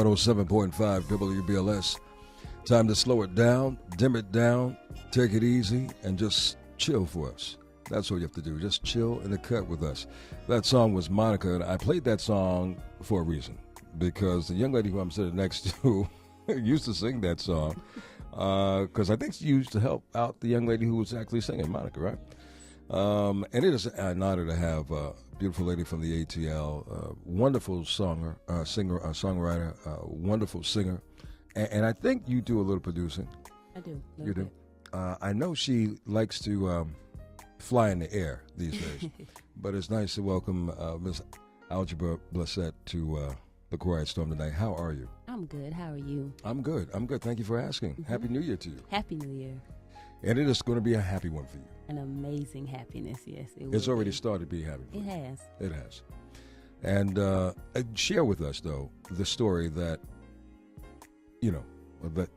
107.5 WBLS. Time to slow it down, dim it down, take it easy, and just chill for us. That's what you have to do. Just chill in the cut with us. That song was Monica, and I played that song for a reason. Because the young lady who I'm sitting next to used to sing that song. Because I think she used to help out the young lady who was actually singing, Monica, right? And it is an honor to have a beautiful lady from the ATL, wonderful singer, songwriter, wonderful singer. And I think you do a little producing. I do. You do? I know she likes to fly in the air these days. But it's nice to welcome Miss Algebra Blessett to the Quiet Storm tonight. How are you? I'm good. How are you? I'm good. Thank you for asking. Mm-hmm. Happy New Year to you. Happy New Year. And it is going to be a happy one for you. An amazing happiness, yes. It's already started being happy. It has. It has. And share with us, though, the story that,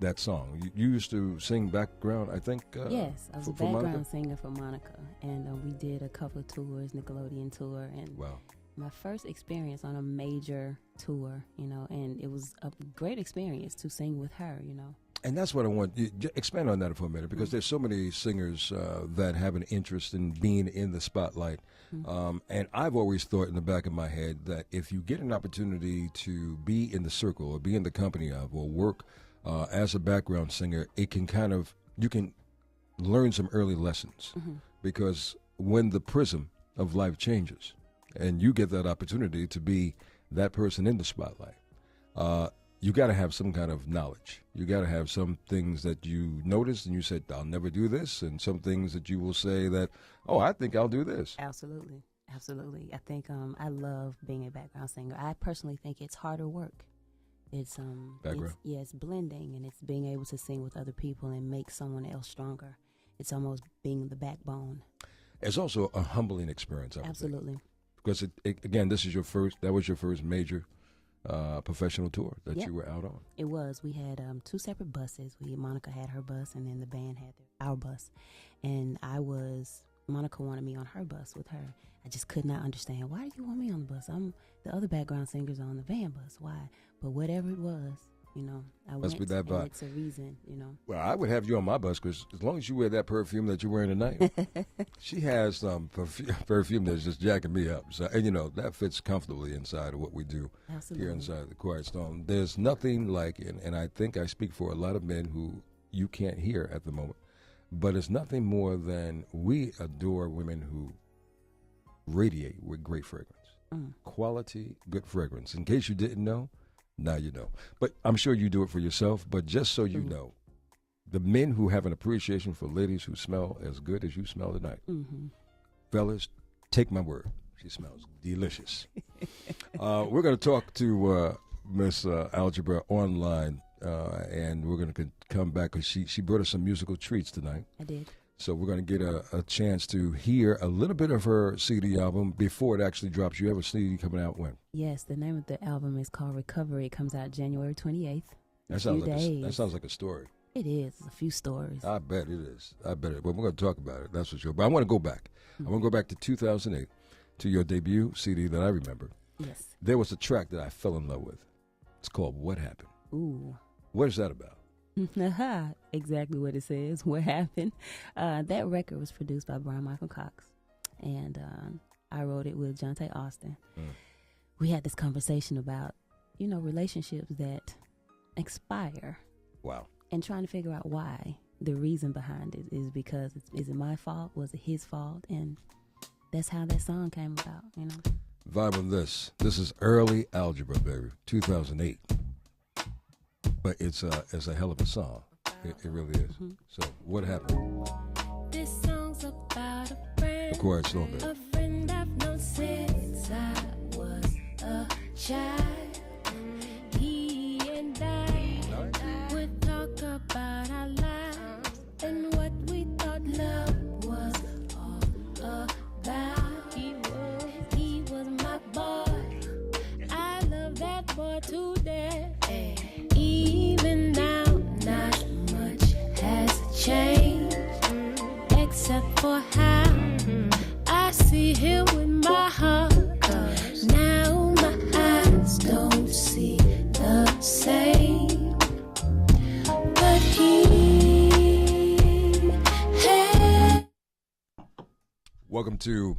that song. You used to sing background, I think. Yes, I was a background singer for Monica. And we did a couple of tours, Nickelodeon tour. And wow. My first experience on a major tour, and it was a great experience to sing with her, And that's what I want you to expand on that for a minute, because there's so many singers that have an interest in being in the spotlight. Mm-hmm. And I've always thought in the back of my head that if you get an opportunity to be in the circle or be in the company of or work as a background singer, it can you can learn some early lessons. Mm-hmm. Because when the prism of life changes and you get that opportunity to be that person in the spotlight, you got to have some kind of knowledge. You got to have some things that you noticed and you said, I'll never do this, and some things that you will say that, oh, I think I'll do this. Absolutely. Absolutely. I think I love being a background singer. I personally think it's harder work. It's background. It's blending, and it's being able to sing with other people and make someone else stronger. It's almost being the backbone. It's also a humbling experience. Absolutely. Because again, that was your first major professional tour that you were out on. It was. We had two separate buses. Monica had her bus, and then the band had our bus. And Monica wanted me on her bus with her. I just could not understand, why do you want me on the bus? The other background singers on the van bus. Why? But whatever it was, I must went, be that vibe. And it's a reason, Well, I would have you on my bus, because as long as you wear that perfume that you're wearing tonight, she has some perfume that's just jacking me up. So, and that fits comfortably inside of what we do. Absolutely. Here inside the Quiet Storm. There's nothing like, and I think I speak for a lot of men who you can't hear at the moment, but it's nothing more than we adore women who radiate with great fragrance. Quality, good fragrance. In case you didn't know, now you know. But I'm sure you do it for yourself. But just so you know, the men who have an appreciation for ladies who smell as good as you smell tonight, fellas, take my word, she smells delicious. We're going to talk to Miss Algebra online, and we're going to come back because she brought us some musical treats tonight. I did. So we're going to get a chance to hear a little bit of her CD album before it actually drops. You have a CD coming out when? Yes, the name of the album is called Recovery. It comes out January 28th. That sounds like a story. It is. A few stories. I bet it is. But we're going to talk about it. That's for sure. But I want to go back. I want to go back to 2008, to your debut CD that I remember. Yes. There was a track that I fell in love with. It's called What Happened. Ooh. What is that about? Exactly what it says. What happened? That record was produced by Brian Michael Cox, and I wrote it with Jonte Austin. We had this conversation about, relationships that expire. Wow. And trying to figure out why. The reason behind it is because is it my fault? Was it his fault? And that's how that song came about. Vibe on this. This is early Algebra, baby. 2008. But it's a hell of a song. It really is. Mm-hmm. So, what happened? This song's about a friend. The Quiet Storm, baby. A friend I've known since I was a child. He and I would talk about our lives and what we thought love was all about. He was my boy. I love that boy to death. Even now, not much has changed, except for how I see him with my heart. Now my eyes don't see the same. Welcome to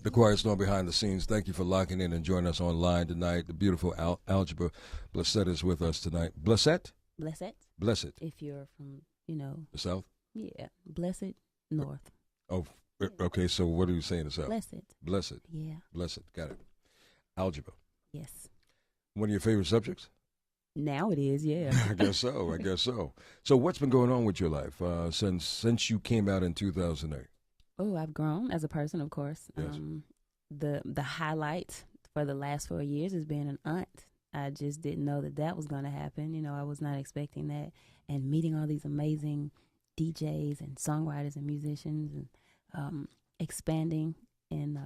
the Quiet Storm Behind the Scenes. Thank you for locking in and joining us online tonight. The beautiful Algebra Blessett is with us tonight. Blessett? Blessed. Blessed. If you're from, The South? yeah, blessed north. Oh, okay. So what are you saying in the South? Blessed. Blessed. Yeah. Blessed. Got it. Algebra. Yes. One of your favorite subjects? Now it is, yeah. I guess so. So what's been going on with your life since you came out in 2008? Oh, I've grown as a person, of course. Yes. The highlight for the last 4 years has been an aunt. I just didn't know that was going to happen. I was not expecting that. And meeting all these amazing DJs and songwriters and musicians, and expanding in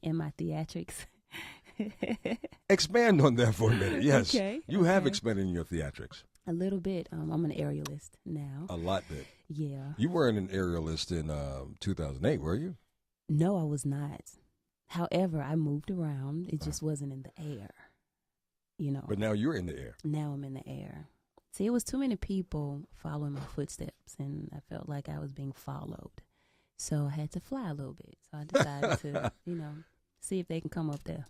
my theatrics. Expand on that for a minute. Yes. Okay. You have expanded in your theatrics. A little bit. I'm an aerialist now. A lot bit. Yeah. You weren't an aerialist in 2008, were you? No, I was not. However, I moved around. It just wasn't in the air. But now you're in the air. Now I'm in the air. See, it was too many people following my footsteps, and I felt like I was being followed. So I had to fly a little bit. So I decided to, see if they can come up there.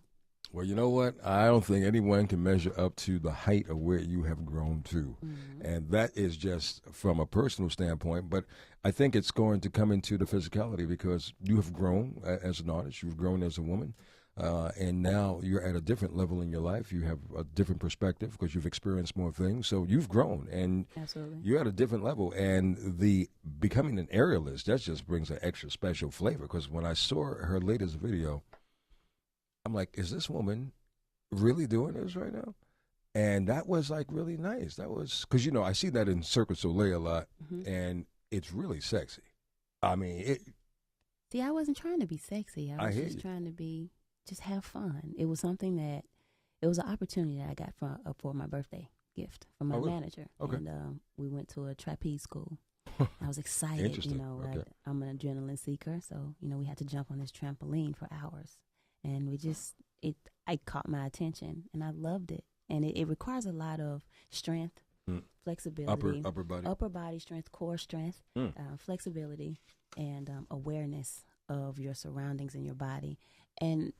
Well, you know what? I don't think anyone can measure up to the height of where you have grown to. Mm-hmm. And that is just from a personal standpoint. But I think it's going to come into the physicality because you have grown as an artist. You've grown as a woman. And now you're at a different level in your life. You have a different perspective because you've experienced more things. So you've grown, and Absolutely. You're at a different level. And the becoming an aerialist, that just brings an extra special flavor. Because when I saw her latest video, I'm like, is this woman really doing this right now? And that was like really nice. That was because I see that in Cirque du Soleil a lot, Mm-hmm. and it's really sexy. I mean, See, I wasn't trying to be sexy. I was hear just you. trying to just have fun. It was something it was an opportunity that I got for my birthday gift from my really? manager. Okay. And we went to a trapeze school. I was excited. Interesting. Okay. I'm an adrenaline seeker, so we had to jump on this trampoline for hours, and I caught my attention, and I loved it. And it requires a lot of strength, flexibility, upper body strength, core strength, flexibility, and awareness of your surroundings and your body. And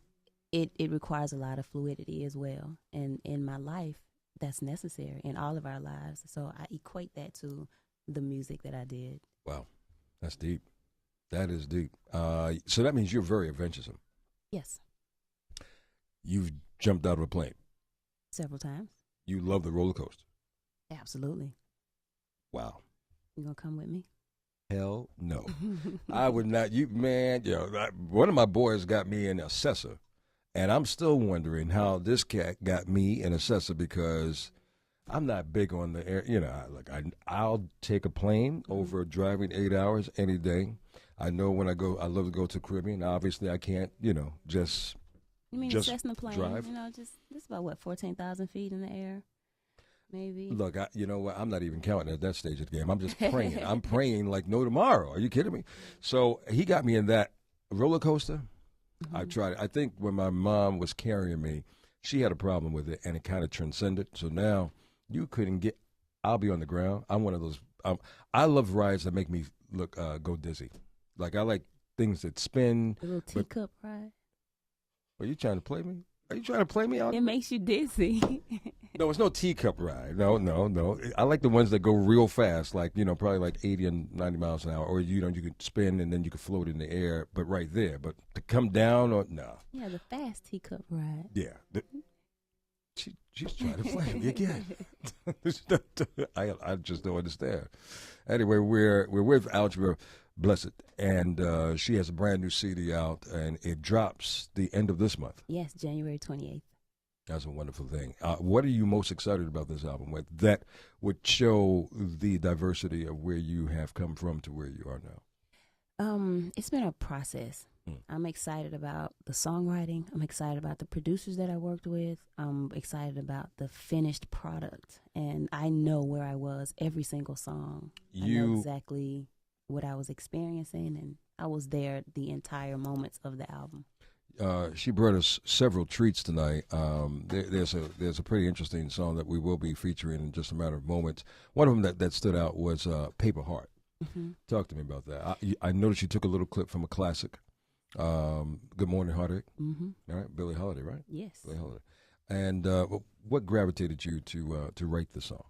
it requires a lot of fluidity as well. And in my life, that's necessary in all of our lives. So I equate that to the music that I did. Wow, that's deep. That is deep. So that means you're very adventuresome. Yes. You've jumped out of a plane. Several times. You love the roller coaster. Absolutely. Wow. You gonna come with me? Hell no. I would not. One of my boys got me an assessor, and I'm still wondering how this cat got me an assessor because I'm not big on the air. I'll take a plane over driving 8 hours any day. I know when I love to go to the Caribbean. Obviously, I can't, just. You mean just Cessna plane? drive? Just about 14,000 feet in the air, maybe. Look, you know what? I'm not even counting at that stage of the game. I'm just praying. I'm praying like no tomorrow. Are you kidding me? So he got me in that roller coaster. Mm-hmm. I tried it. I think when my mom was carrying me, she had a problem with it, and it kind of transcended. So now you couldn't get. I'll be on the ground. I'm one of those. I love rides that make me go dizzy. Like I like things that spin. A little teacup ride. Are you trying to play me? Are you trying to play me out? It makes you dizzy. No, it's no teacup ride. No. I like the ones that go real fast, like, probably like 80 and 90 miles an hour. Or, you could spin and then you could float in the air, but right there. But to come down, no. Yeah, the fast teacup ride. Yeah. She's trying to play me again. I just don't understand. Anyway, we're with Algebra Blessed, and she has a brand new CD out, and it drops the end of this month. Yes, January 28th. That's a wonderful thing. What are you most excited about this album with that would show the diversity of where you have come from to where you are now? It's been a process. I'm excited about the songwriting. I'm excited about the producers that I worked with. I'm excited about the finished product. And I know where I was every single song. I know exactly what I was experiencing, and I was there the entire moments of the album. She brought us several treats tonight. There's a pretty interesting song that we will be featuring in just a matter of moments. One of them that stood out was Paper Heart. Mm-hmm. Talk to me about that. I noticed you took a little clip from a classic. Good Morning Heartache. Mm-hmm. All right, Billie Holiday, right? Yes. Billie Holiday. And what gravitated you to write the song?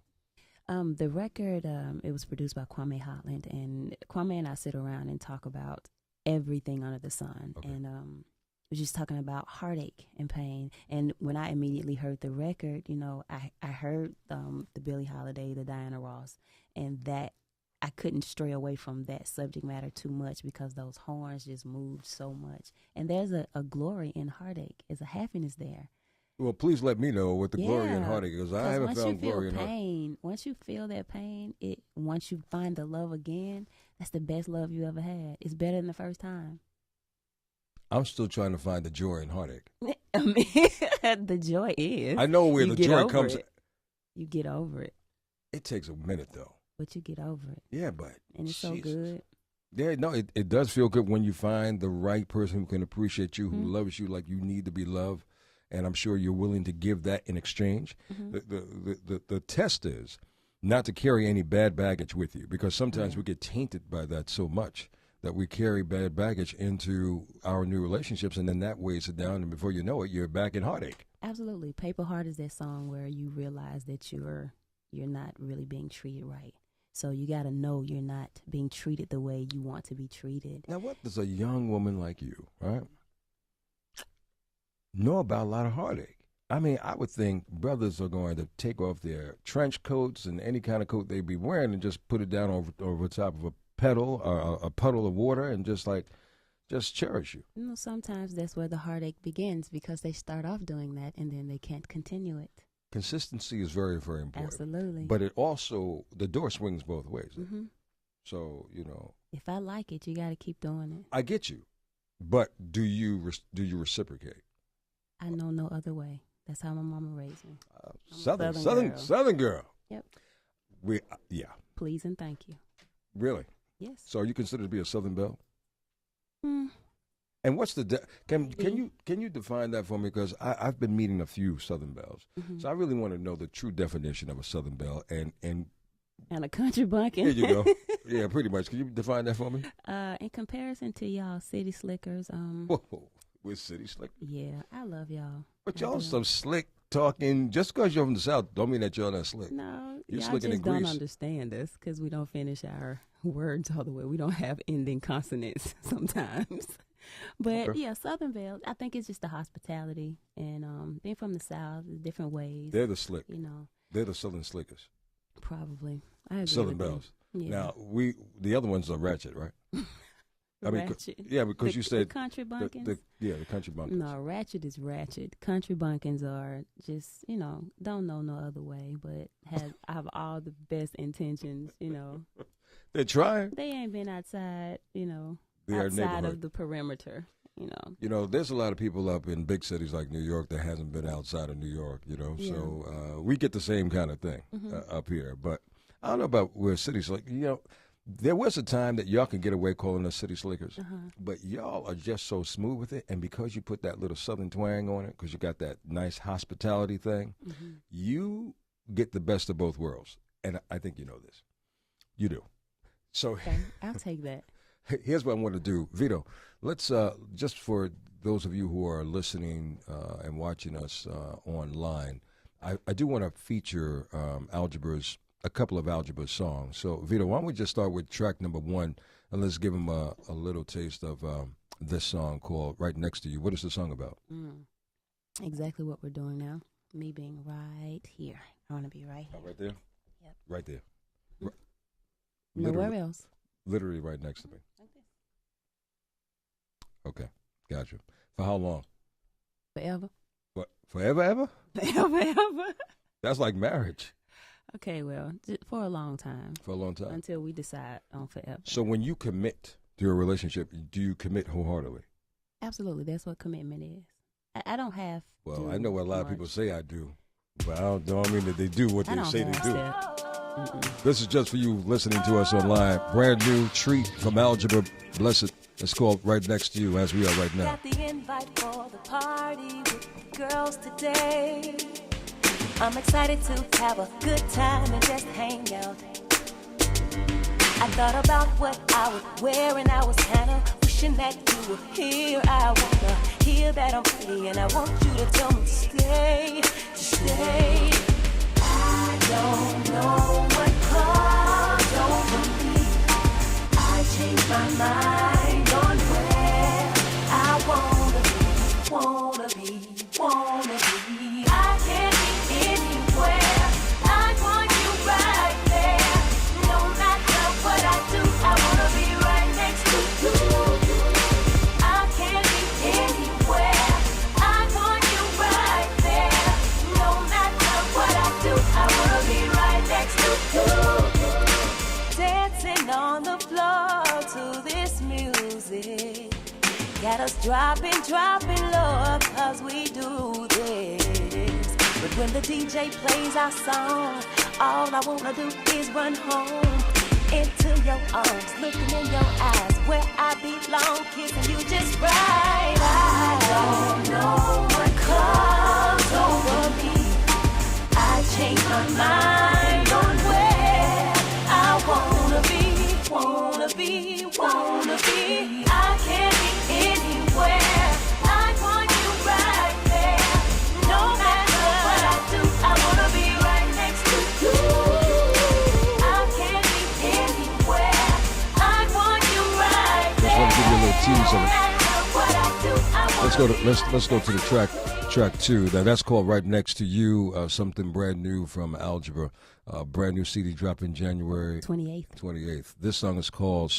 The record, it was produced by Kwame Holland, and Kwame and I sit around and talk about everything under the sun. Okay. And we're just talking about heartache and pain. And when I immediately heard the record, you know, I heard the Billie Holiday, the Diana Ross, and that I couldn't stray away from that subject matter too much because those horns just moved so much. And there's a glory in heartache. There's a happiness there. Well, please let me know what the glory and Yeah, heartache is. I haven't once found you glory feel in heartache. pain, once you feel that pain, once you find the love again, that's the best love you ever had. It's better than the first time. I'm still trying to find the joy in heartache. I mean, the joy is. I know where you the get joy over comes. it. You get over it, It takes a minute, though. but you get over it, Yeah, but and it's so Jesus. good. Yeah, no, it does feel good when you find the right person who can appreciate you, who Mhm. loves you like you need to be loved, and I'm sure you're willing to give that in exchange. Mhm. The test is not to carry any bad baggage with you, because sometimes Yeah. we get tainted by that so much that we carry bad baggage into our new relationships, and then that weighs it down, and before you know it, you're back in heartache. Absolutely, Paper Heart is that song where you realize that you're not really being treated right. So you got to know you're not being treated the way you want to be treated. Now, what does a young woman like you, right, know about a lot of heartache? I mean, I would think brothers are going to take off their trench coats and any kind of coat they be wearing and just put it down over top of a puddle of water and just cherish you. You know, sometimes that's where the heartache begins because they start off doing that and then they can't continue it. Consistency is very, very important. Absolutely. But it also, the door swings both ways. Hmm. So, you know, If I like it, you got to keep doing it. I get you. But do you reciprocate? I know no other way. That's how my mama raised me. I'm a Southern girl. Yep. Yeah, Please and thank you. really. Yes. So are you considered to be a Southern belle? Mm. And what's can you define that for me? Because I've been meeting a few Southern belles, Mhm. so I really want to know the true definition of a Southern belle. And And a country bumpkin. here you go. Yeah, pretty much. Can you define that for me? In comparison to y'all city slickers, Whoa, we're city slick, yeah, I love y'all. but I y'all do. some slick talking. Just because you're from the South, don't mean that y'all not slick. No, You're y'all slicking just in don't grease. understand us because we don't finish our words all the way. We don't have ending consonants sometimes. But Okay. yeah, Southern Belle, I think it's just the hospitality and being from the South, different ways. They're the slick. You know, They're the Southern slickers. probably. I agree Southern with you. belles. Yeah. Now the other ones are ratchet, right? I mean, ratchet. yeah, because The- you said the country the bumpkins. the country bumpkins. No, ratchet is ratchet. Country bumpkins are just, don't know no other way, but have all the best intentions, They're trying. They ain't been outside, Their outside neighborhood. of the perimeter, You know, there's a lot of people up in big cities like New York that hasn't been outside of New York, Yeah. So we get the same kind of thing up here. But I don't know about where cities like, there was a time that y'all could get away calling us city slickers, but y'all are just so smooth with it. And because you put that little Southern twang on it, because you got that nice hospitality thing, you get the best of both worlds. And I think you know this. You do. So Okay, I'll take that. here's what I want to do. Vito, let's, just for those of you who are listening and watching us online, I do want to feature a couple of Algebra songs. So, Vito, why don't we just start with track number 1, and let's give them a little taste of this song called Right Next to You. What is the song about? Exactly what we're doing now. Me being right here. I want to be right here. Right there? Yep. Right there. Nowhere else. Literally right next to me. Like this. Okay, gotcha. For how long? Forever. What? Forever, ever? Forever, ever. That's like marriage. Okay, well, for a long time. For a long time. Until we decide on forever. So when you commit to a relationship, do you commit wholeheartedly? Absolutely. That's what commitment is. I don't have Well, to I know what a lot of much. people say I do, but I don't mean that they do what I they don't say they have do. to. Mm-mm. This is just for you listening to us online. Brand new treat from Algebra. Bless it. It's called Right Next to You, as we are right now. Got the invite for the party with the girls today. I'm excited to have a good time and just hang out. I thought about what I would wear and I was kinda wishing that you were here. I wanna hear that I'm pretty, and I want you to tell me to stay, to stay. I don't know what comes over me. I changed my mind on where I wanna be. I can't be anywhere. I want you right there. No matter what I do, I wanna be right next to you. I can't be anywhere. I want you right there. No matter what I do, I wanna be right next to you. Dancing on the floor to this music. Got us dropping low, 'cause we do this. But when the DJ plays our song, all I wanna do is run home into your arms, looking in your eyes, where I belong, kissing you just right. I don't know what comes over me. I changed my mind on where I wanna be. I can't be anywhere. I want you right there. No matter what I do, I wanna be right next to you. I can't be anywhere. I want you right there. Just want to give you a little tease of No it. matter what I do, I wanna Let's go to the track 2. Now that's called Right Next to You, something brand new from Algebra. Brand new CD dropping January 28th. This song is called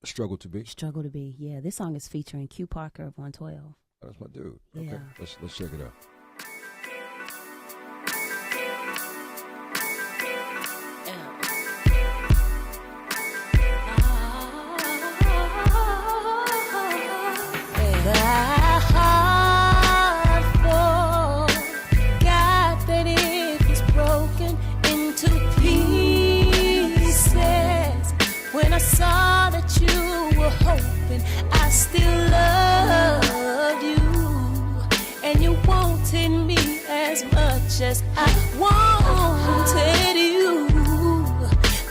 Struggle to Be. Struggle to Be. Yeah, this song is featuring Q Parker of 112. That's my dude. Yeah. Okay, let's check it out. I saw that you were hoping I still loved you, and you wanted me as much as I wanted you.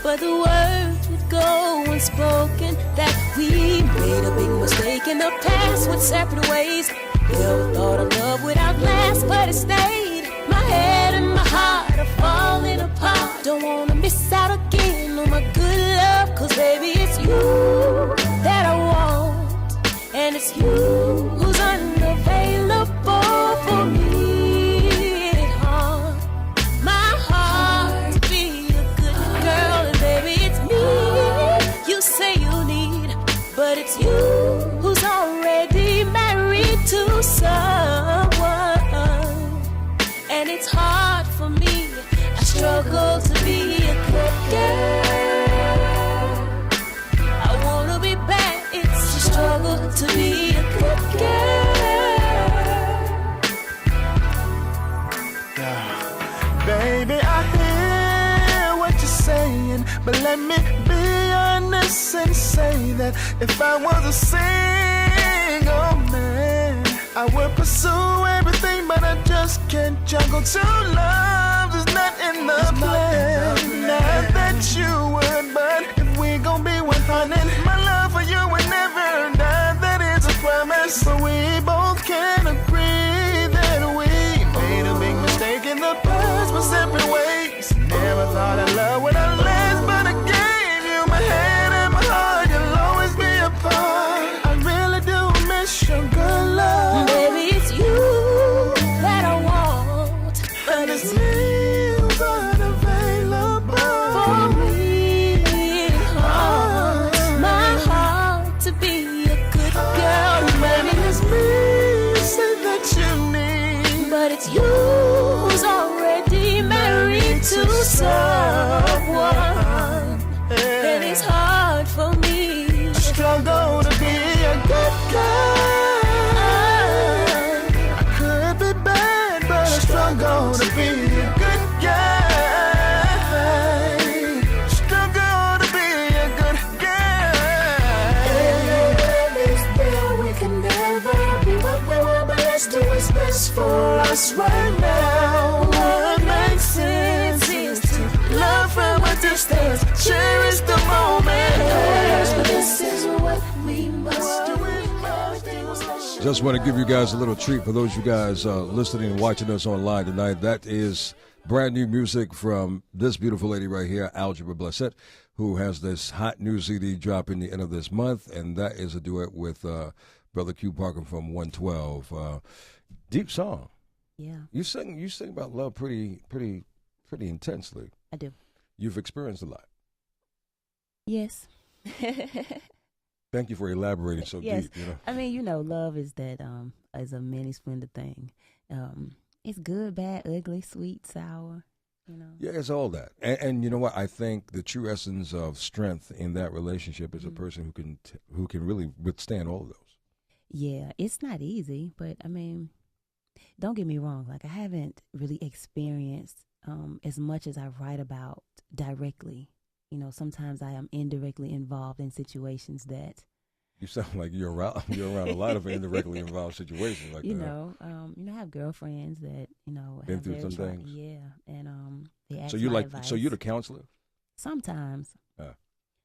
But the words would go unspoken that we made a big mistake in the past, went separate ways. Never thought of love would outlast, but it stayed. My head and my heart are falling apart. Don't wanna miss out again on my good love, 'cause baby it's you that I want, and it's you who's unavailable for me. It haunts my heart to be a good girl, and baby it's me you say you need, but it's you who's already married to someone, and it's hard for me. I struggle to be a good girl. I wanna be bad, it's a struggle to be a good girl. Yeah. Baby, I hear what you're saying, but let me be honest and say that if I was a single man, I would pursue everything, but I just can't juggle two loves. It's not in the plan. Not that you would, but if we gon' be 100, my love for you would never die. That is a promise. So we both can agree that we made a big mistake in the past, but separate ways. Never thought I'd love would outlast, but I gave you my head and my heart. You'll always be a part. I really do miss your good love. Baby, it's you that I want, but it's me who's unavailable for me. It haunts my heart to be a good girl, Baby, it's me you say that you need, but it's you who's already married to someone, and it's hard for me. I struggle to be a good girl. I could be bad, but I struggle to be a good guy. Struggle to be a good girl. We can never be what we were, but let's do what's best for us right now. What makes sense is to love from a distance, cherish the moment. But this is what we must do. Just want to give you guys a little treat for those of you guys listening and watching us online tonight. That is brand new music from this beautiful lady right here, Algebra Blessett, who has this hot new CD dropping the end of this month, and that is a duet with Brother Q Parker from 112. Deep song. Yeah. You sing about love pretty intensely. I do. You've experienced a lot. Yes. Thank you for elaborating so yes. deep. You know, I mean, love is that is a many splendid thing. It's good, bad, ugly, sweet, sour. Yeah, it's all that. And you know what? I think the true essence of strength in that relationship is a person who can really withstand all of those. Yeah, it's not easy, but I mean, don't get me wrong. Like, I haven't really experienced as much as I write about directly. Sometimes I am indirectly involved in situations that. You sound like you're around a lot of indirectly involved situations like that. I have girlfriends that been have through some things. Yeah, and they ask So you my like advice. so you're the counselor. Sometimes. But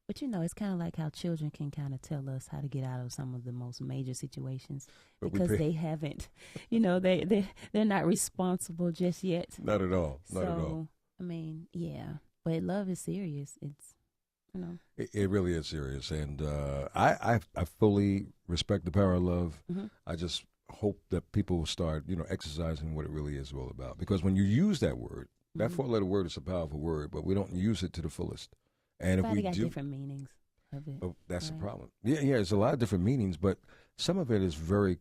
it's kind of like how children can kind of tell us how to get out of some of the most major situations because they haven't, they're not responsible just yet. Not at all. Not at all. I mean, yeah, but love is serious. It's, It really is serious, and I fully respect the power of love. Mm-hmm. I just hope that people will start, exercising what it really is all about. Because when you use that word, that four-letter word is a powerful word, but we don't use it to the fullest. And if we got do, different meanings of it. oh, that's right? the problem. Yeah, it's a lot of different meanings, but some of it is very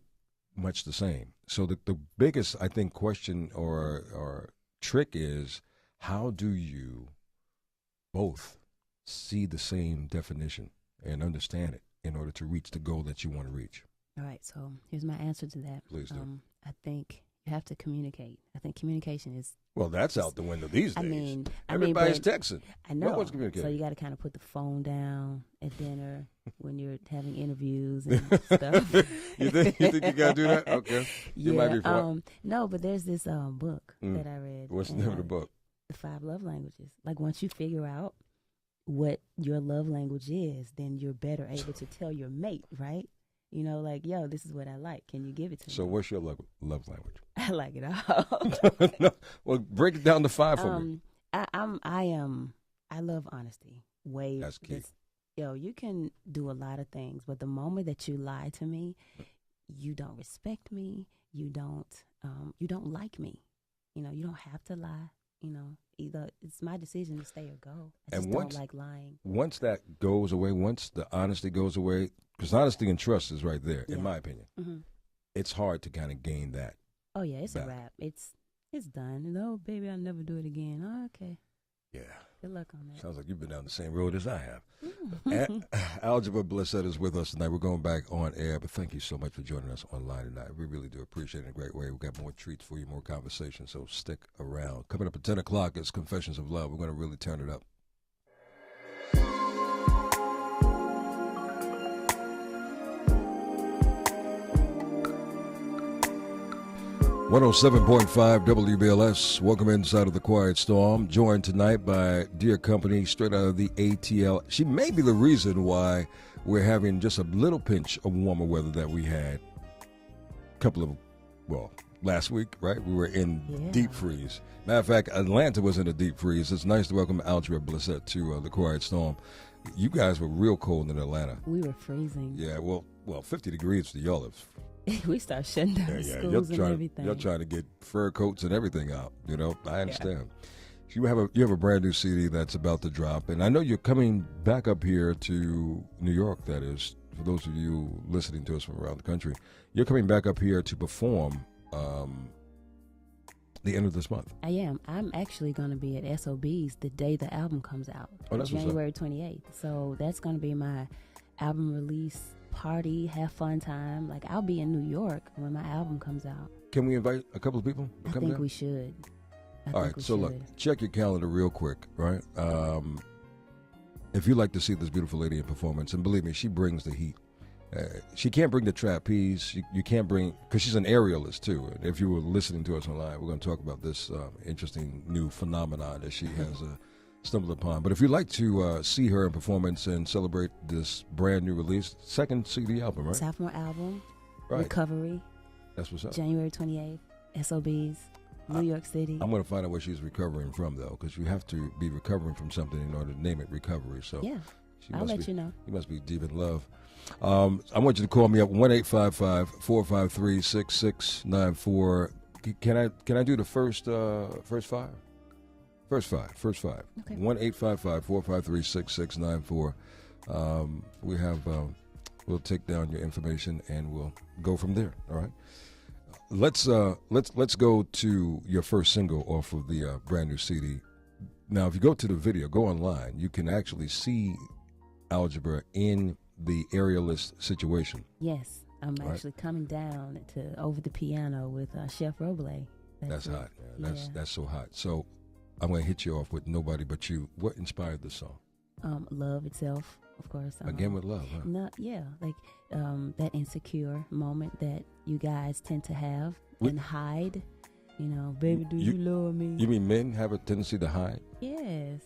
much the same. So the biggest, I think, question or trick is, how do you both see the same definition and understand it in order to reach the goal that you want to reach? All right, so here's my answer to that. Please do. I think you have to communicate. I think communication is. Well, that's out the window these days. Everybody's texting. I know. No one's communicating. So you got to kind of put the phone down at dinner when you're having interviews and stuff. you think you got to do that? Okay. Yeah. You might be fine. No, but there's this book that I read. What's the name of the book? The 5 Love Languages. Like, once you figure out what your love language is, then you're better able to tell your mate, right? Like, yo, this is what I like. Can you give it to me? So what's your love language? I like it all. No, well, break it down to 5 for me. I love honesty. That's key. You can do a lot of things, but the moment that you lie to me, you don't respect me. You don't like me. You don't have to lie. Either it's my decision to stay or go. I just don't like lying. Once that goes away, once the honesty goes away, because honesty and trust is right there, in my opinion. Mm-hmm. It's hard to kind of gain that. Oh yeah, it's a wrap. It's done. No, baby, I'll never do it again. Oh, okay. Yeah. Good luck on that. Sounds like you've been down the same road as I have. Mm. Algebra Blessett is with us tonight. We're going back on air, but thank you so much for joining us online tonight. We really do appreciate it in a great way. We've got more treats for you, more conversation, so stick around. Coming up at 10 o'clock is Confessions of Love. We're going to really turn it up. 107.5 WBLS. Welcome inside of the Quiet Storm. Joined tonight by dear company straight out of the ATL. She may be the reason why we're having just a little pinch of warmer weather that we had last week, right? We were in deep freeze. Matter of fact, Atlanta was in a deep freeze. It's nice to welcome Algebra Blessett to the Quiet Storm. You guys were real cold in Atlanta. We were freezing. Yeah, well, 50 degrees for y'all. We start shutting down schools and everything. You're trying to get fur coats and everything out. I understand. You have a brand new CD that's about to drop, and I know you're coming back up here to New York. That is, for those of you listening to us from around the country, you're coming back up here to perform the end of this month. I am. I'm actually going to be at SOB's the day the album comes out, January 28th. So that's going to be my album release party, have fun time. Like, I'll be in New York when my album comes out. Can we invite a couple of people to I come think down? we should. All right, so look, check your calendar real quick, right? If you'd like to see this beautiful lady in performance, and believe me, she brings the heat. She can't bring the trapeze. You can't bring, because she's an aerialist too. And if you were listening to us online, we're going to talk about this interesting new phenomenon that she has stumbled upon. But if you'd like to see her in performance and celebrate this brand new release, second CD album, right? Sophomore album. Right. Recovery. That's what's up. January 28th. SOBs. New York City. I'm going to find out what she's recovering from, though, because you have to be recovering from something in order to name it recovery. So yeah, I'll let you know. You must be deep in love. I want you to call me up 1-855-453-6694. Can I do the first five? First five. Okay. 1-855-453-6694. We have. We'll take down your information and we'll go from there. All right. Let's go to your first single off of the brand new CD. Now, if you go to the video, go online, you can actually see Algebra in the aerialist situation. Yes, I'm actually coming down to over the piano with Chef Roble. That's hot, man. That's so hot. So I'm going to hit you off with Nobody But You. What inspired the song? Love itself, of course. Again with love, huh? No, yeah, like that insecure moment that you guys tend to have and hide. You know, baby, do you love me? You mean men have a tendency to hide? Yes.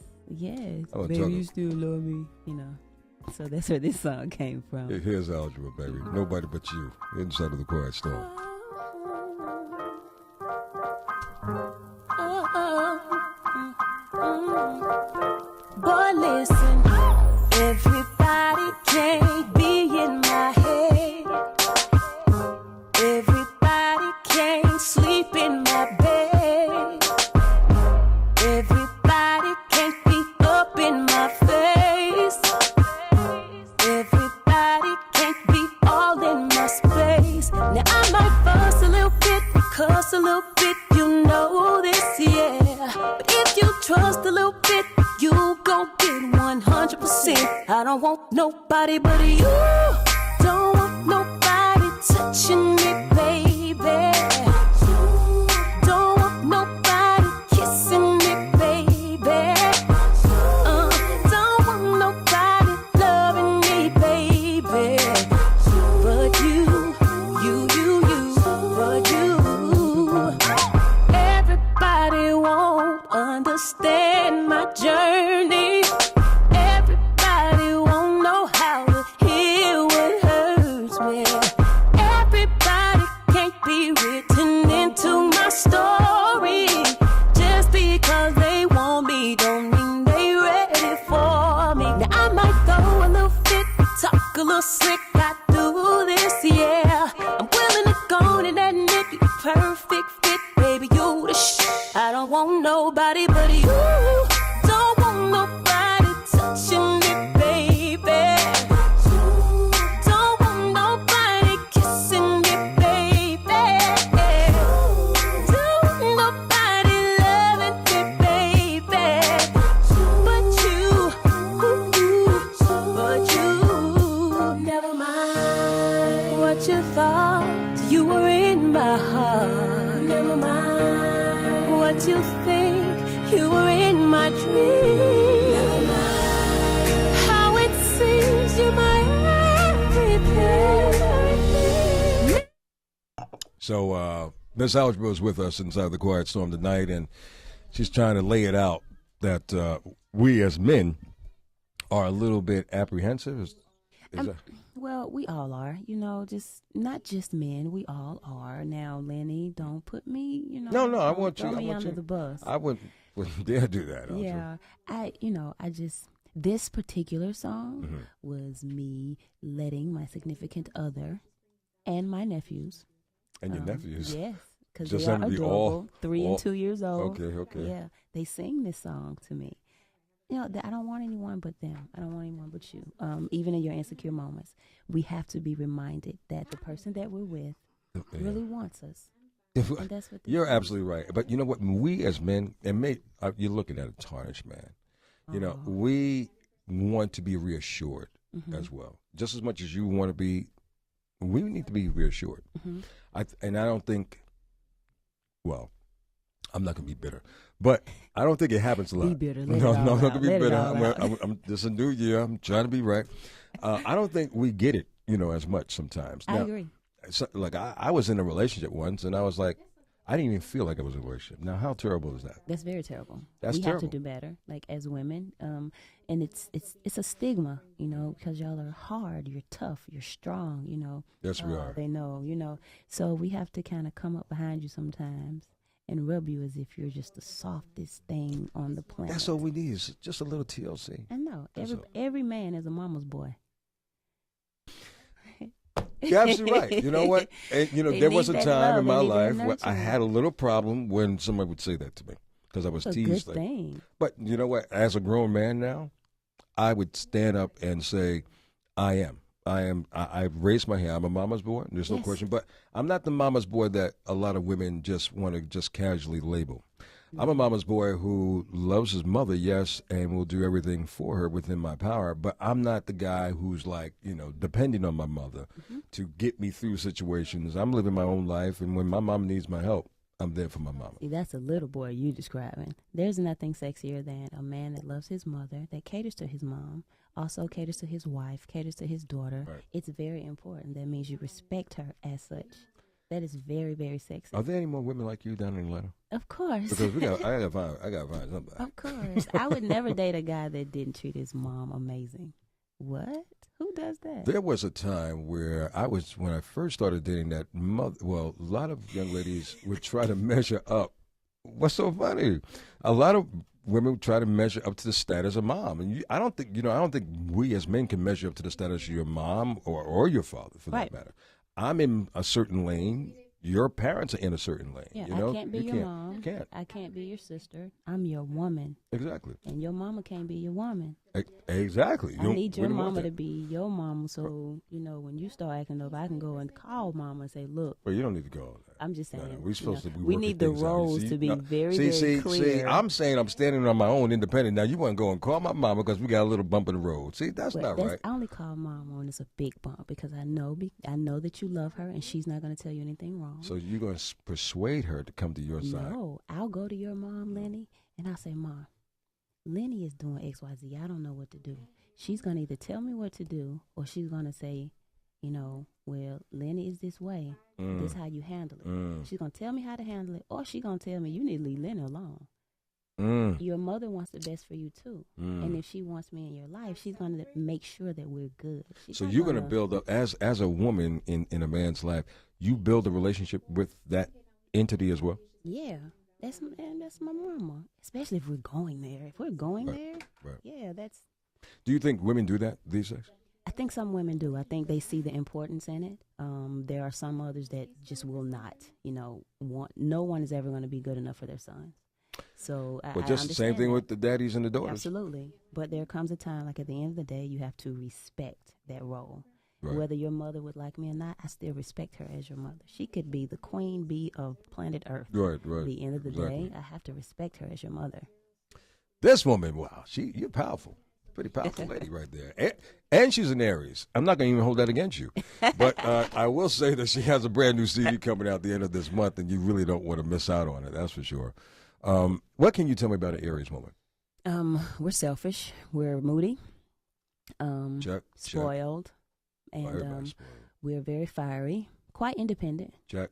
Oh, baby, you still love me, you know. So that's where this song came from. Here's Algebra, baby. Nobody But You, inside of the Quiet Storm. Boy, listen, everybody can't be in my head. Everybody can't sleep in my bed. Everybody can't be up in my face. Everybody can't be all in my space. Now I might fuss a little bit, cuss a little bit, you know this, yeah. But if you trust a little bit, you gon' get 100%. I don't want nobody but you. Don't want nobody touching me, baby. Don't want nobody kissing me, baby. Don't want nobody loving me, baby. But you, but you. Everybody won't understand my journey. Everybody won't know how to heal what hurts me. Everybody can't be written into my story. Just because they want me don't mean they ready for me. Now I might throw a little fit, talk a little slick, I do this, yeah. I'm willing to go on and admit you perfect fit, baby, you the shit. I don't want nobody but you. Don't want nobody touching me, baby. Don't want nobody kissing me, baby. Don't want nobody loving me, baby. But you, but you. Never mind what you thought, you were in my heart. Never mind what you think, you were in my dreams. Never mind how it seems you're my everything. So Miss Algebra is with us inside the Quiet Storm tonight, and she's trying to lay it out that we as men are a little bit apprehensive. Is that? Well, we all are, you know, just not just men. We all are. Now, Lenny, don't put me, you know. No, I want you. Throw I me want under you. the bus. I wouldn't dare do that. Yeah, this particular song was me letting my significant other and my nephews. And your nephews. Yes, because Just they are them to be adorable, 3 and 2 years old. Okay. Yeah, they sing this song to me. You know, I don't want anyone but them. I don't want anyone but you. Even in your insecure moments, we have to be reminded that the person that we're with really wants us. And that's what You're absolutely right. But you know what? We as men, and you're looking at a tarnished man. You know, we want to be reassured as well. Just as much as you want to be, we need to be reassured. I don't think, well, I'm not going to be bitter, but I don't think it happens a lot. Be bitter. No, I'm not going to be bitter. I'm this is a new year. I'm trying to be right. I don't think we get it, you know, as much sometimes. I agree. Like I was in a relationship once, and I was like, I didn't even feel like it was a relationship. Now, how terrible is that? That's very terrible. That's we terrible. have to do better, like as women. And it's a stigma, because y'all are hard, you're tough, you're strong, Yes, we are. They know, So we have to kind of come up behind you sometimes and rub you as if you're just the softest thing on the planet. That's all we need is just a little TLC. I know. Every man is a mama's boy. You're absolutely right. You know what? And, there was a time in my life where I had a little problem when somebody would say that to me because I was teased. Good thing. But you know what? As a grown man now, I would stand up and say, I've raised my hand. I'm a mama's boy. There's no question. But I'm not the mama's boy that a lot of women just want to just casually label. I'm a mama's boy who loves his mother, yes, and will do everything for her within my power. But I'm not the guy who's like, depending on my mother to get me through situations. I'm living my own life, and when my mom needs my help, I'm there for my mama. See, that's a little boy you describing. There's nothing sexier than a man that loves his mother, that caters to his mom, also caters to his wife, caters to his daughter. Right. It's very important. That means you respect her as such. That is very, very sexy. Are there any more women like you down in Atlanta? Of course. Because I gotta find somebody. Of course. I would never date a guy that didn't treat his mom amazing. What? Who does that? There was a time where when I first started dating that mother, well, a lot of young ladies would try to measure up. What's so funny? A lot of women would try to measure up to the status of mom. And I don't think we as men can measure up to the status of your mom or your father, for that matter. I'm in a certain lane. Your parents are in a certain lane. Yeah, I can't be your mom. You can't. I can't be your sister. I'm your woman. Exactly. And your mama can't be your woman. Exactly. I need your mama to be your mama, so when you start acting up, I can go and call mama and say, "Look." Well, you don't need to go all that. I'm just saying. No, we're supposed to be. We need the roles to be very clear. See, I'm saying I'm standing on my own, independent. Now you want to go and call my mama because we got a little bump in the road. See, that's not right. I only call mama when it's a big bump because I know that you love her and she's not going to tell you anything wrong. So you're going to persuade her to come to your side? No, I'll go to your mom, Lenny, and I'll say, "Mom, Lenny is doing X, Y, Z. I don't know what to do." She's going to either tell me what to do or she's going to say, well, Lenny is this way. This is how you handle it. She's going to tell me how to handle it or she's going to tell me you need to leave Lenny alone. Your mother wants the best for you, too. And if she wants me in your life, she's going to make sure that we're good. So you're going to build up, as a woman in a man's life, you build a relationship with that entity as well? Yeah. That's my mama, especially if we're going there. If we're going there, yeah, that's... Do you think women do that these days? I think some women do. I think they see the importance in it. There are some others that just will not, want. No one is ever going to be good enough for their sons. So I just the same thing with the daddies and the daughters. Absolutely. But there comes a time, like at the end of the day, you have to respect that role. Right. Whether your mother would like me or not, I still respect her as your mother. She could be the queen bee of planet Earth. Right. At the end of the day, I have to respect her as your mother. This woman, wow, you're powerful. Pretty powerful lady right there. And she's an Aries. I'm not going to even hold that against you. But I will say that she has a brand new CD coming out at the end of this month, and you really don't want to miss out on it, that's for sure. What can you tell me about an Aries woman? We're selfish. We're moody. Check. Spoiled. And we're very fiery. Quite independent. Check.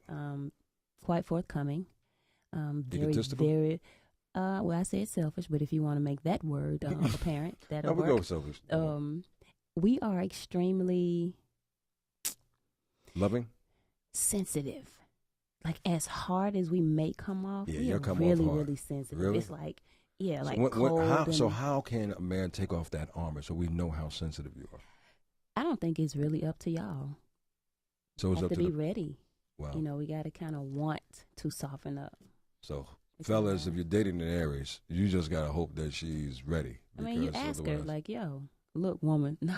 Quite forthcoming. Egotistical? Very... well, I said selfish, but if you want to make that word apparent, that'll work. We go with selfish. We are extremely loving, sensitive. Like as hard as we may come off, we are really sensitive. Really? It's like cold. So how can a man take off that armor so we know how sensitive you are? I don't think it's really up to y'all. So it's have up to to be ready. Wow. We got to kind of want to soften up. So. Fellas, if you're dating an Aries, you just got to hope that she's ready. I mean, you ask her, like, yo, look, woman, no,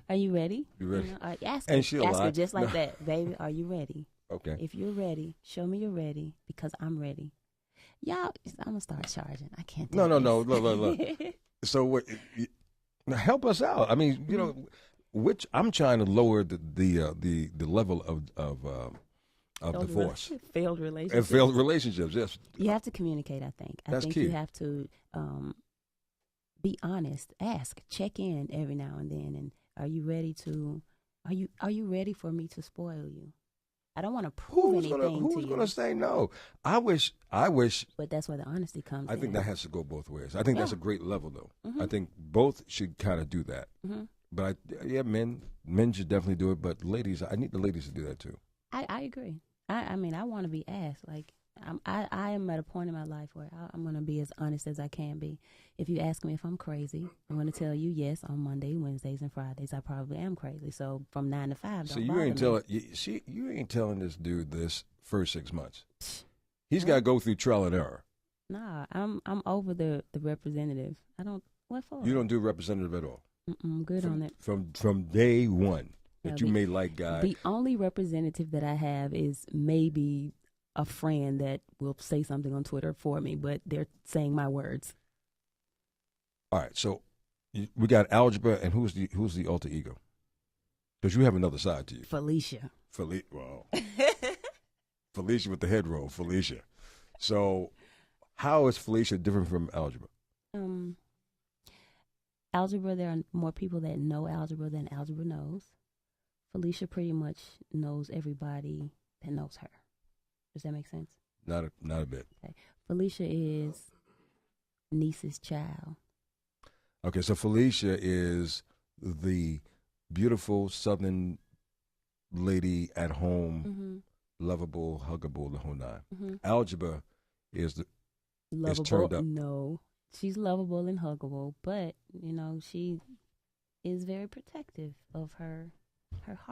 are you ready? You ready? Ask and her, she'll ask lie. her just like that, baby, are you ready? Okay. If you're ready, show me you're ready because I'm ready. Y'all, I'm going to start charging. I can't do No. this. Look. So what? Help us out. I mean, I'm trying to lower the level of divorce. Failed relationships. And failed relationships, yes. You have to communicate, I think. I think key. You have to be honest, ask, check in every now and then. And are you ready for me to spoil you? I don't want to prove anything to you. Who's going to say no? I wish. But that's where the honesty comes in. I think that has to go both ways. I think that's a great level, though. Mm-hmm. I think both should kind of do that. Mm-hmm. But men should definitely do it. But ladies, I need the ladies to do that too. I agree. I mean, I want to be asked. Like, I am at a point in my life where I'm going to be as honest as I can be. If you ask me if I'm crazy, I'm going to tell you yes. On Monday, Wednesdays, and Fridays, I probably am crazy. So from 9 to 5, so you ain't telling this dude this first 6 months. He's got to go through trial and error. Nah, I'm over the representative. I don't. What for? You don't do representative at all. I'm good on it. From day one that you may like guy. The only representative that I have is maybe a friend that will say something on Twitter for me, but they're saying my words. All right, so we got Algebra, and who's the alter ego? Because you have another side to you. Felicia. Wow. Felicia with the head roll, Felicia. So how is Felicia different from Algebra? Algebra, there are more people that know Algebra than Algebra knows. Felicia pretty much knows everybody that knows her. Does that make sense? Not a bit. Okay. Felicia is niece's child. Okay, so Felicia is the beautiful Southern lady at home, lovable, huggable, the whole nine. Mm-hmm. Algebra is lovable. Is turned up. No, she's lovable and huggable, but she is very protective of her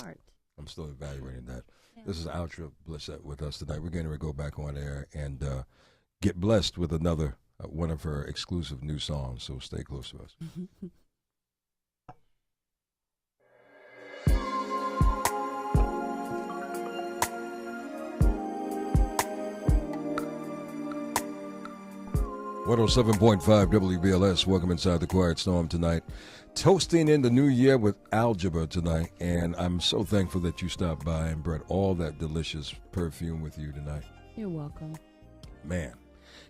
heart. I'm still evaluating that. Yeah. This is Algebra Bliss with us tonight. We're going to go back on air and get blessed with another one of her exclusive new songs. So stay close to us. 107.5 WBLS. Welcome inside the Quiet Storm tonight. Toasting in the new year with Algebra tonight. And I'm so thankful that you stopped by and brought all that delicious perfume with you tonight. You're welcome. Man.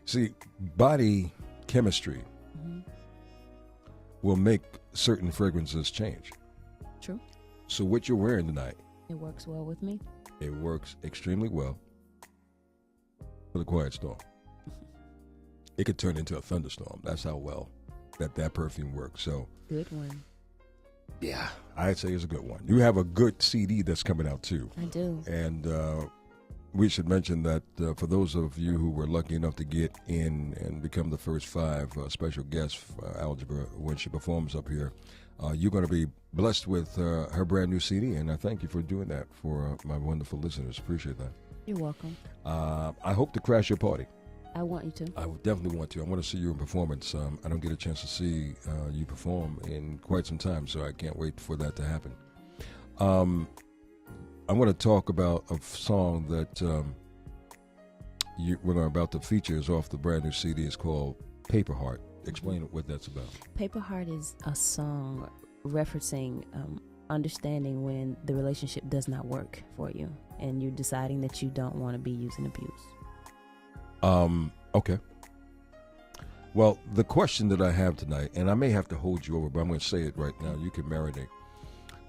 See, body chemistry will make certain fragrances change. True. So what you're wearing tonight. It works well with me. It works extremely well for the Quiet Storm. It could turn into a thunderstorm. That's how well that perfume works. So good one. Yeah, I'd say it's a good one. You have a good CD that's coming out too. I do. And we should mention that for those of you who were lucky enough to get in and become the first 5 special guests for Algebra when she performs up here, you're going to be blessed with her brand new CD. And I thank you for doing that for my wonderful listeners. Appreciate that. You're welcome. I hope to crash your party. I want you to. I would definitely want to. I want to see you in performance. I don't get a chance to see you perform in quite some time, so I can't wait for that to happen. I want to talk about a song that we're about to feature is off the brand new CD. It's called Paper Heart. Explain what that's about. Paper Heart is a song referencing understanding when the relationship does not work for you and you're deciding that you don't want to be used and abused. Okay. Well, the question that I have tonight, and I may have to hold you over, but I'm going to say it right now. You can marinate.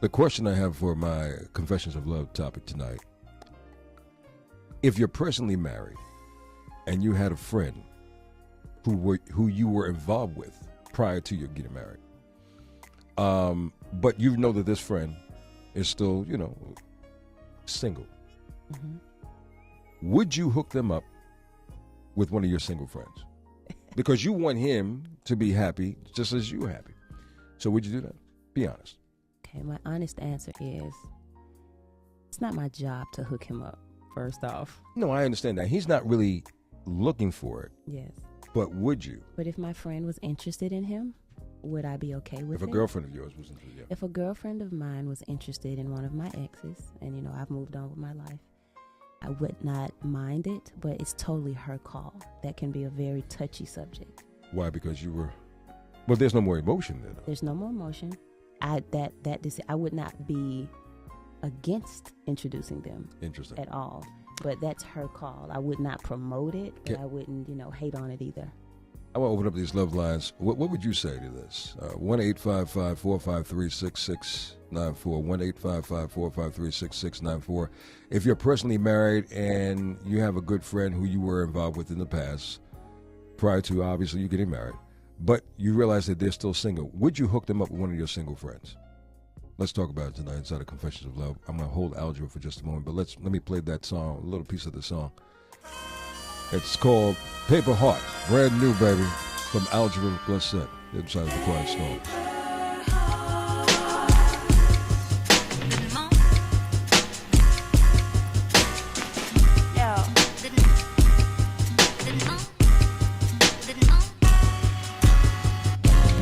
The question I have for my Confessions of Love topic tonight, if you're presently married and you had a friend who you were involved with prior to you getting married, but you know that this friend is still, single, would you hook them up with one of your single friends? Because you want him to be happy just as you're happy. So would you do that? Be honest. Okay, my honest answer is it's not my job to hook him up, first off. No, I understand that. He's not really looking for it. Yes. But would you? But if my friend was interested in him, would I be okay with it? If a girlfriend of yours was interested, yeah. If a girlfriend of mine was interested in one of my exes, and, I've moved on with my life, I would not mind it, but it's totally her call. That can be a very touchy subject. Why? Because you were... Well, there's no more emotion there. There's no more emotion. I would not be against introducing them at all. But that's her call. I would not promote it, but I wouldn't, hate on it either. I want to open up these love lines. What would you say to this? 1-855-453-6694. 1-855-453-6694. If you're personally married and you have a good friend who you were involved with in the past, prior to obviously you getting married, but you realize that they're still single, would you hook them up with one of your single friends? Let's talk about it tonight inside of Confessions of Love. I'm going to hold Algebra for just a moment, but let me play that song, a little piece of the song. It's called Paper Heart. Brand new, baby, from Algebra. Let's set inside of the Quiet Storm.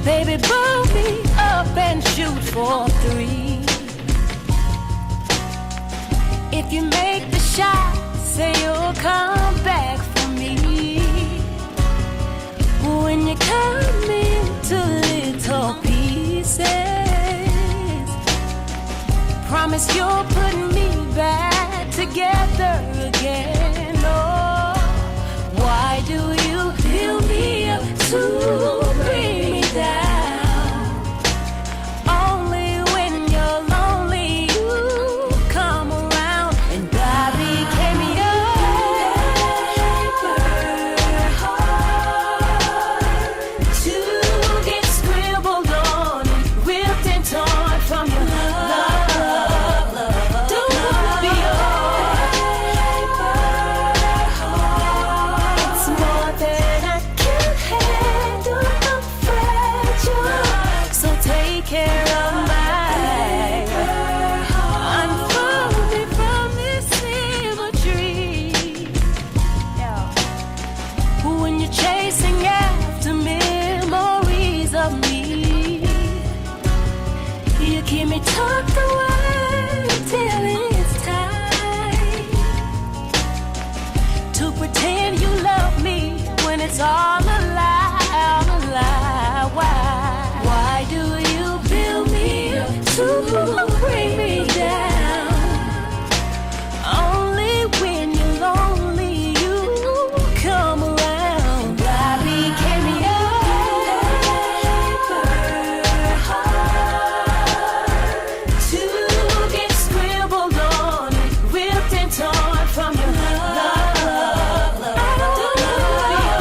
Baby, pull me up and shoot for 3. If you make the shot, say you'll come back for me. When you come into little pieces, promise you'll put me back together again. Oh, why do you fill me up to bring me down? Only when you're lonely you come around, and I became your paper heart to get scribbled on, ripped and torn from your love. Don't wanna be your paper heart. It's more than I can handle. I'm fragile, so take care of my unfold me from this symmetry. When you're chasing after memories of me, you keep me tucked away till it's time to pretend you love me when it's all a lie, all a lie. Why do you build me up to bring me down? Only when you're lonely you come around. I became your paper heart to get scribbled on, ripped and torn from your love. I don't wanna be your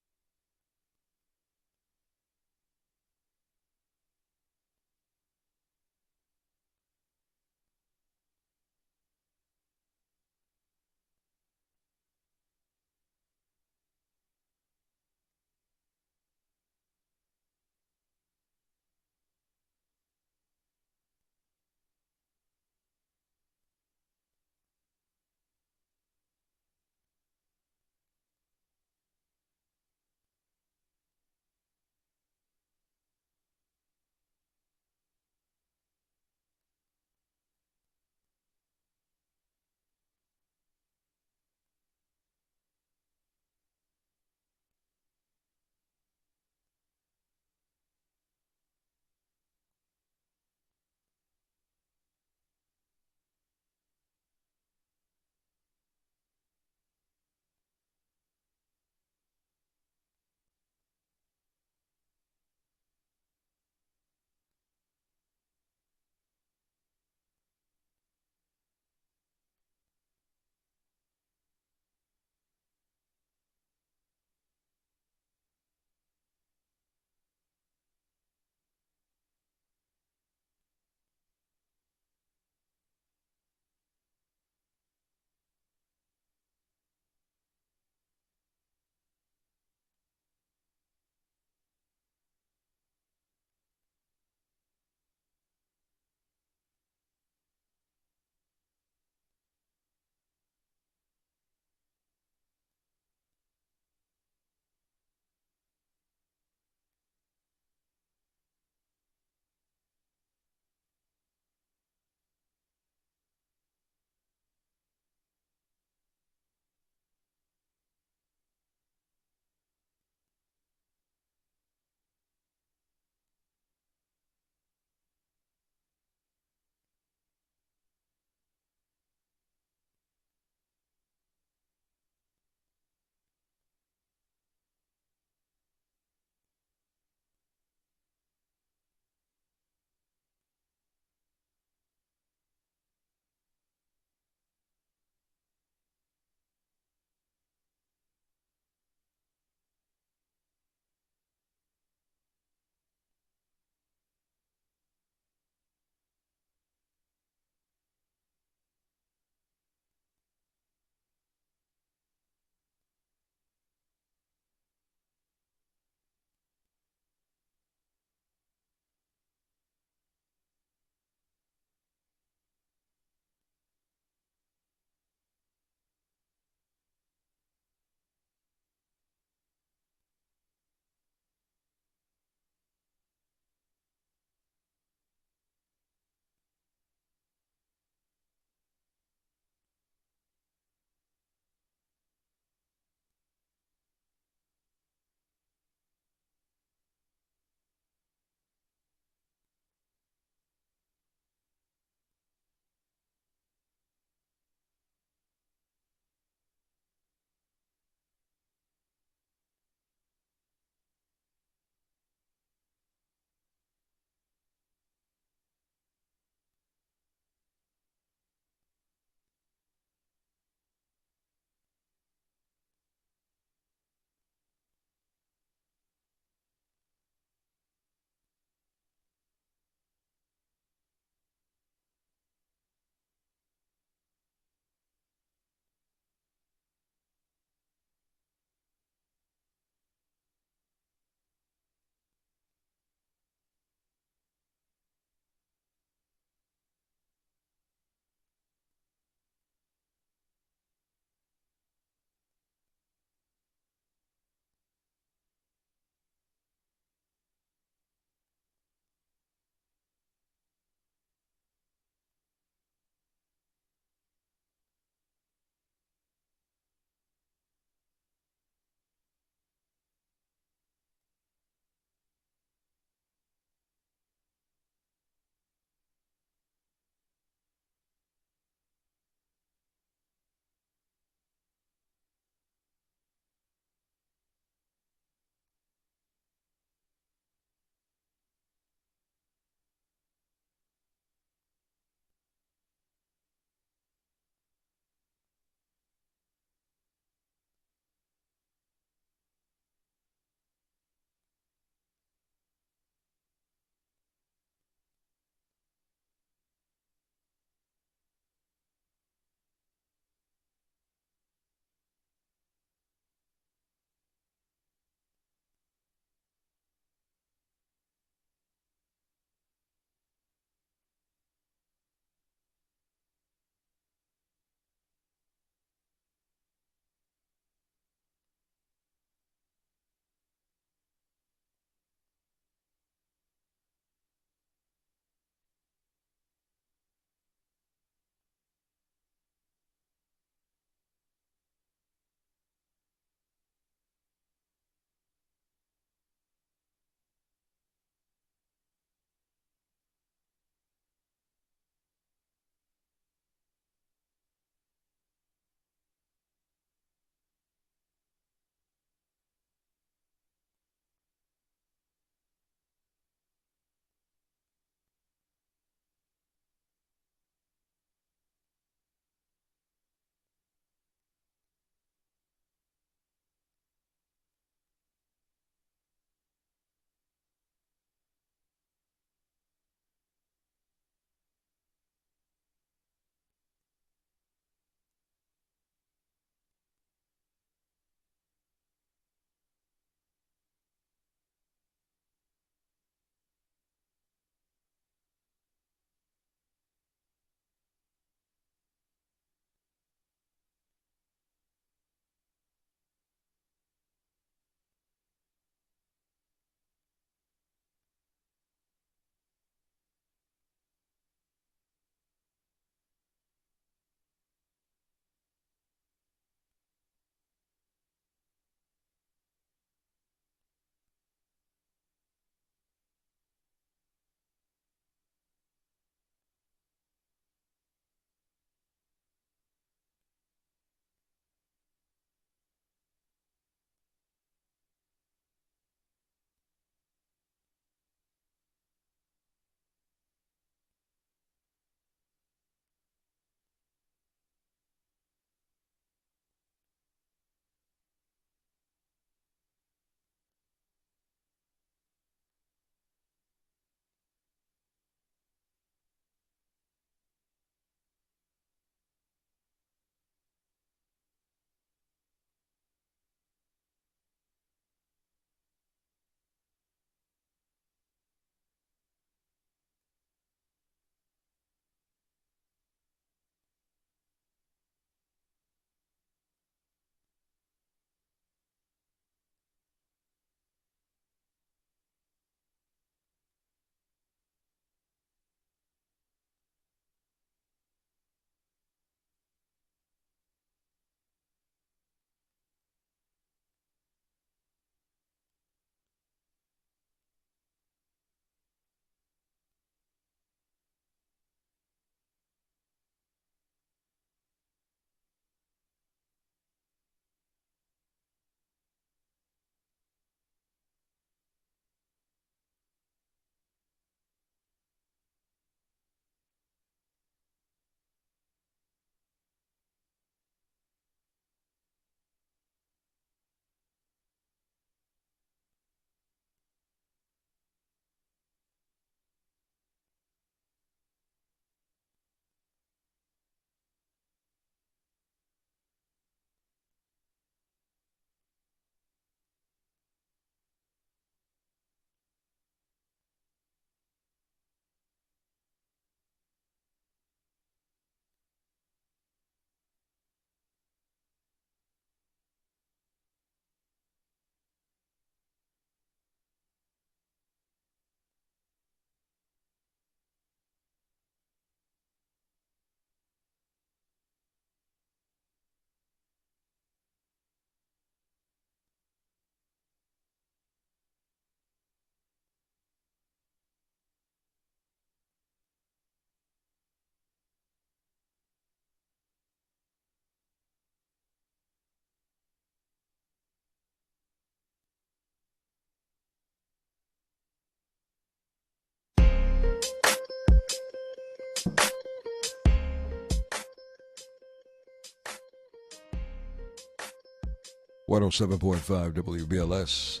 107.5 WBLS.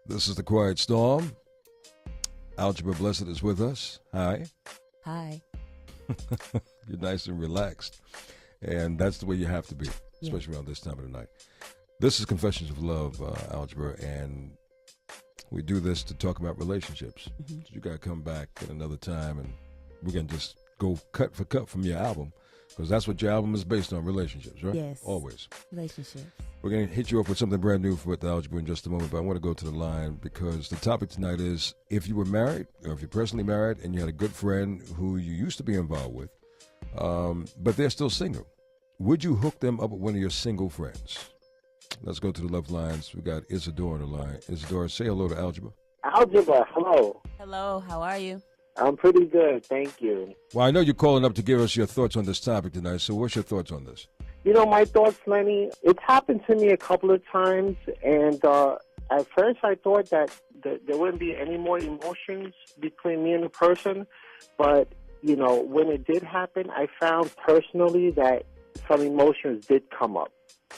This is The Quiet Storm. Algebra Blessed is with us. Hi. Hi. You're nice and relaxed. And that's the way you have to be, especially around this time of the night. This is Confessions of Love, Algebra, and we do this to talk about relationships. So you got to come back at another time, and we're going to just go cut for cut from your album, because that's what your album is based on, relationships, right? Yes. Always. Relationships. We're going to hit you up with something brand new for the Algebra in just a moment, but I want to go to the line because the topic tonight is if you were married, or if you're personally married, and you had a good friend who you used to be involved with, but they're still single, would you hook them up with one of your single friends? Let's go to the love lines. We got Isadora on the line. Isadora, say hello to Algebra. Algebra, hello. Hello, how are you? I'm pretty good, thank you. Well, I know you're calling up to give us your thoughts on this topic tonight, so what's your thoughts on this? You know, my thoughts, Lenny, it's happened to me a couple of times, and at first I thought that there wouldn't be any more emotions between me and the person, but, you know, when it did happen, I found personally that some emotions did come up,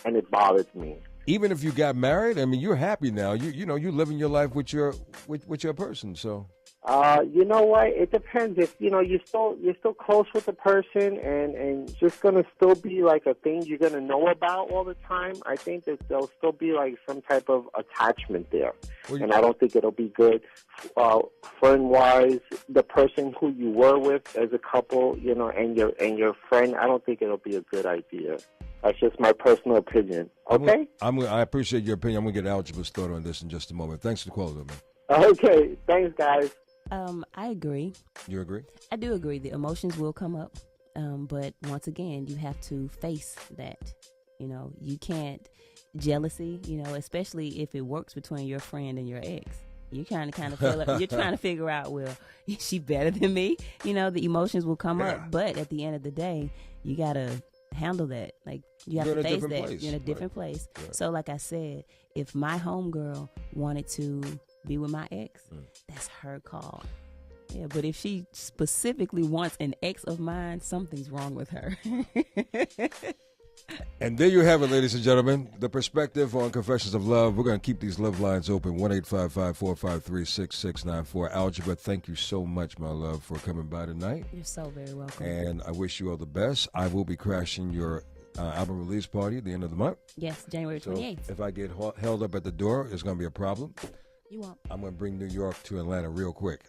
and it bothered me. Even if you got married, I mean, you're happy now. You know, you're living your life with your person, so... You know what? It depends. If you know you're still close with the person, and just gonna still be like a thing you're gonna know about all the time. I think that there'll still be like some type of attachment there, and I don't think it'll be good, friend wise. The person who you were with as a couple, you know, and your friend. I don't think it'll be a good idea. That's just my personal opinion. Okay. I appreciate your opinion. I'm gonna get Algebra's thought on this in just a moment. Thanks for the call, though, man. Okay. Thanks, guys. I agree. You agree? I do agree. The emotions will come up. But once again, you have to face that. You know, you can't jealousy, you know, especially if it works between your friend and your ex. You're trying to kind of you're trying to figure out, well, is she better than me? You know, the emotions will come up. But at the end of the day, you got to handle that. Like, you have to face that. You're in a different place. Right. So like I said, if my homegirl wanted to be with my ex, that's her call. Yeah, but if she specifically wants an ex of mine, something's wrong with her. And there you have it, ladies and gentlemen. The perspective on Confessions of Love. We're going to keep these love lines open. 1-855-453-6694. Algebra, thank you so much, my love, for coming by tonight. You're so very welcome. And I wish you all the best. I will be crashing your album release party at the end of the month. Yes, January 28th. If I get held up at the door, it's going to be a problem. You won't. I'm going to bring New York to Atlanta real quick.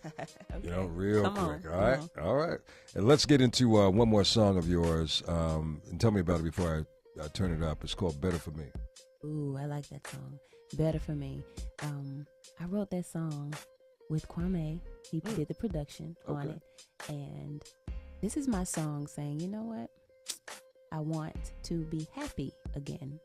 Okay. You know, real quick. On. All right? All right. And let's get into one more song of yours. And tell me about it before I turn it up. It's called Better For Me. Ooh, I like that song. Better For Me. I wrote that song with Kwame. He did the production on it. And this is my song saying, you know what? I want to be happy again.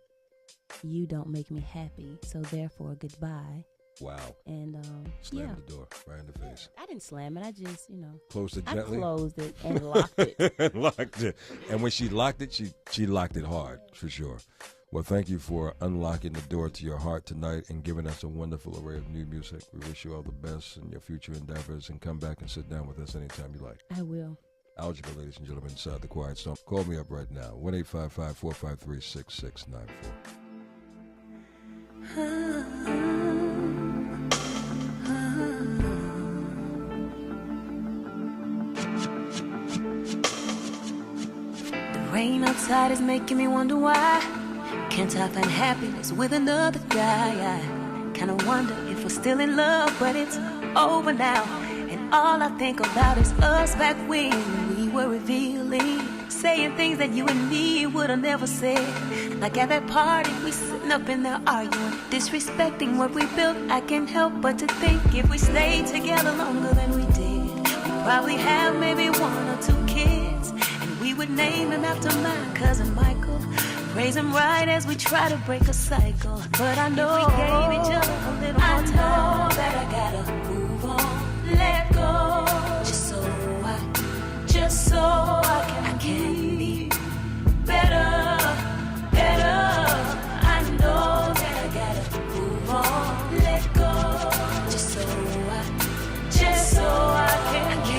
You don't make me happy, so therefore goodbye. Wow. And Slam the door right in the face. I didn't slam it. I just, you know, closed it gently. I closed it and locked it. Locked it. And when she locked it, she locked it hard, for sure. Well, thank you for unlocking the door to your heart tonight and giving us a wonderful array of new music. We wish you all the best in your future endeavors, and come back and sit down with us anytime you like. I will. Algebra, ladies and gentlemen, inside the Quiet Storm. Call me up right now. 1-855-453-6694. The rain outside is making me wonder why can't I find happiness with another guy? I kinda wonder if we're still in love, but it's over now, and all I think about is us back when we were revealing, saying things that you and me would have never said. Like at that party, we sitting up in there arguing, disrespecting what we built. I can't help but to think if we stayed together longer than we did, we'd probably have maybe 1 or 2 kids, and we would name him after my cousin Michael. Praise him right as we try to break a cycle. But I know we gave each other a little more time. I know that I gotta move on, let go, just so I can be better. I know that I gotta move on, let go, just so I can be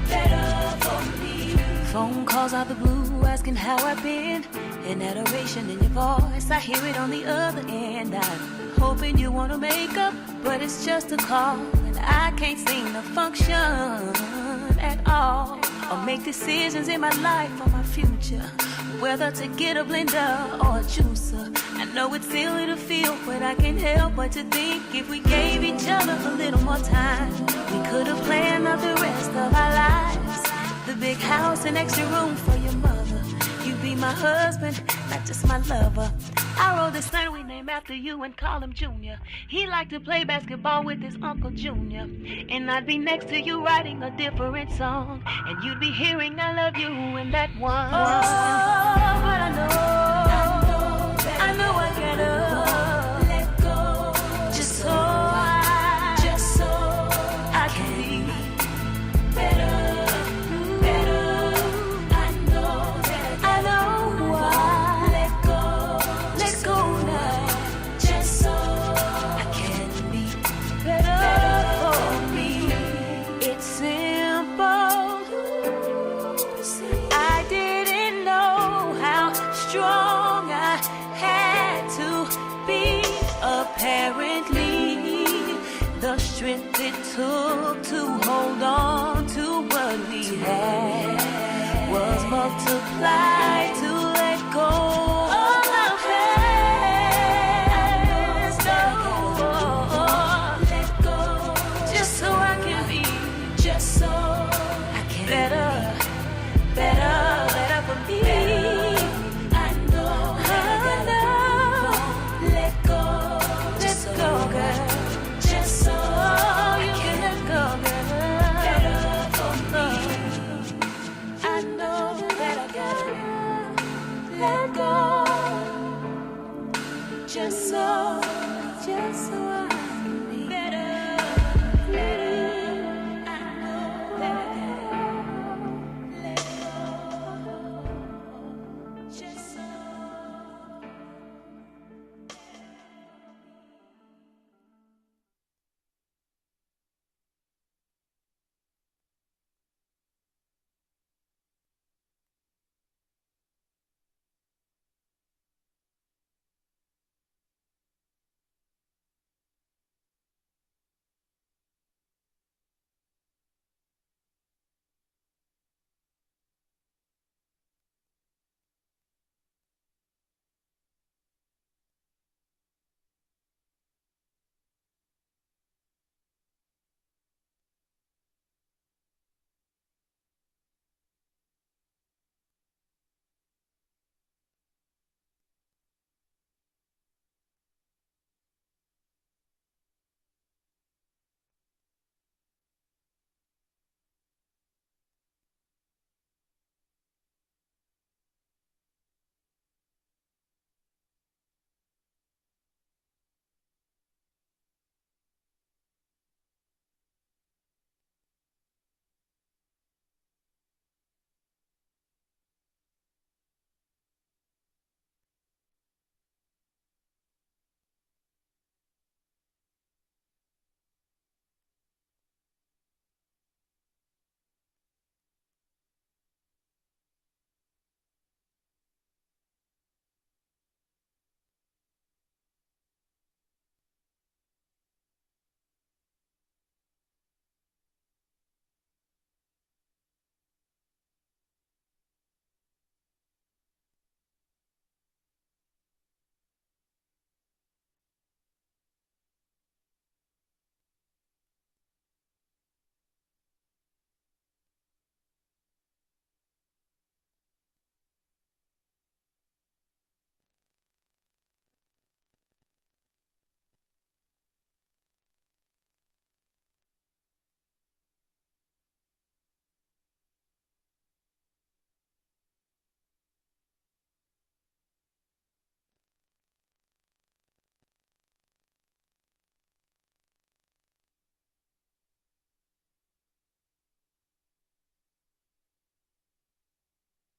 better for me. Phone calls out the blue, asking how I've been. and adoration in your voice. I hear it on the other end. I'm hoping you wanna make up, but it's just a call, and I can't seem to function at all, or make decisions in my life or my future, whether to get a blender or a juicer. I know it's silly to feel, but I can't help but to think if we gave each other a little more time, we could have planned out the rest of our lives. The big house and extra room for your mother. You be my husband, not just my lover. I wrote this son we name after you and call him Junior. He liked to play basketball with his Uncle Junior. And I'd be next to you writing a different song, and you'd be hearing I love you in that one. Oh, but I know I gotta let go, just so I can be better. Apparently, the strength it took to hold on to what we had was multiplied to let go.